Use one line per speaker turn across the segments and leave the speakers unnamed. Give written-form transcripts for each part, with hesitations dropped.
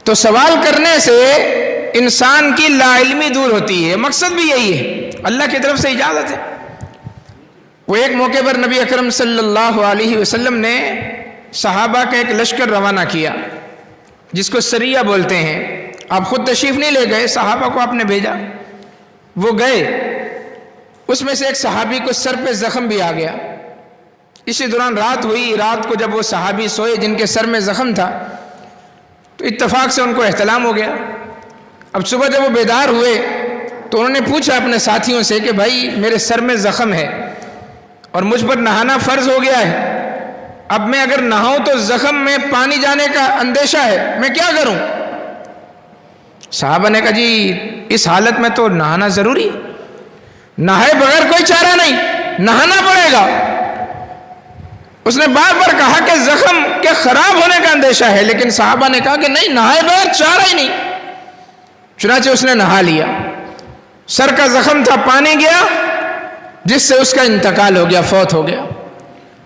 تو سوال کرنے سے انسان کی لا علمی دور ہوتی ہے، مقصد بھی یہی ہے، اللہ کی طرف سے اجازت ہے۔ وہ ایک موقع پر نبی اکرم صلی اللہ علیہ وسلم نے صحابہ کا ایک لشکر روانہ کیا جس کو سریہ بولتے ہیں۔ آپ خود تشریف نہیں لے گئے، صحابہ کو آپ نے بھیجا، وہ گئے۔ اس میں سے ایک صحابی کو سر پہ زخم بھی آ گیا۔ اسی دوران رات ہوئی، رات کو جب وہ صحابی سوئے جن کے سر میں زخم تھا تو اتفاق سے ان کو احتلام ہو گیا۔ اب صبح جب وہ بیدار ہوئے تو انہوں نے پوچھا اپنے ساتھیوں سے کہ بھائی میرے سر میں زخم ہے اور مجھ پر نہانا فرض ہو گیا ہے، اب میں اگر نہاؤں تو زخم میں پانی جانے کا اندیشہ ہے، میں کیا کروں؟ صحابہ نے کہا جی اس حالت میں تو نہانا ضروری ہے، نہائے بغیر کوئی چارہ نہیں، نہانا پڑے گا۔ اس نے بار بار کہا کہ زخم کے خراب ہونے کا اندیشہ ہے، لیکن صحابہ نے کہا کہ نہیں، نہائے بغیر چارہ ہی نہیں۔ چنانچہ اس نے نہا لیا، سر کا زخم تھا، پانی گیا جس سے اس کا انتقال ہو گیا، فوت ہو گیا۔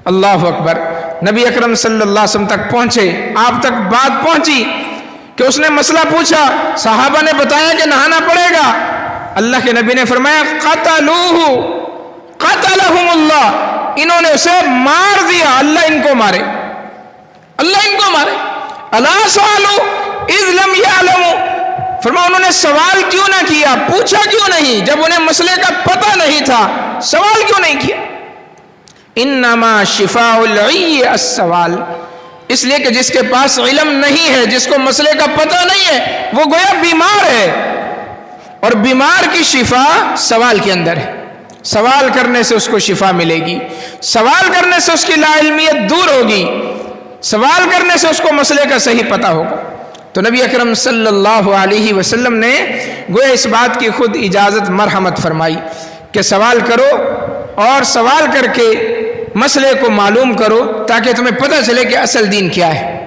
اللہ اکبر۔ نبی اکرم صلی اللہ علیہ وسلم تک پہنچے، آپ تک بات پہنچی کہ اس نے مسئلہ پوچھا، صحابہ نے بتایا کہ نہانا پڑے گا۔ اللہ کے نبی نے فرمایا قتلوہ قتلہم اللہ، انہوں نے اسے مار دیا، اللہ ان کو مارے، اللہ ان کو مارے۔ الا سألوا اذ لم يعلموا، فرمایا انہوں نے سوال کیوں نہ کیا، پوچھا کیوں نہیں جب انہیں مسئلے کا پتہ نہیں تھا، سوال کیوں نہیں کیا؟ انما شفاء العی السوال، اس لیے کہ جس کے پاس علم نہیں ہے، جس کو مسئلے کا پتہ نہیں ہے، وہ گویا بیمار ہے، اور بیمار کی شفا سوال کے اندر ہے۔ سوال کرنے سے اس کو شفا ملے گی، سوال کرنے سے اس کی لا علمیت دور ہوگی، سوال کرنے سے اس کو مسئلے کا صحیح پتہ ہوگا۔ تو نبی اکرم صلی اللہ علیہ وسلم نے گویا اس بات کی خود اجازت مرحمت فرمائی کہ سوال کرو، اور سوال کر کے مسئلے کو معلوم کرو تاکہ تمہیں پتہ چلے کہ اصل دین کیا ہے۔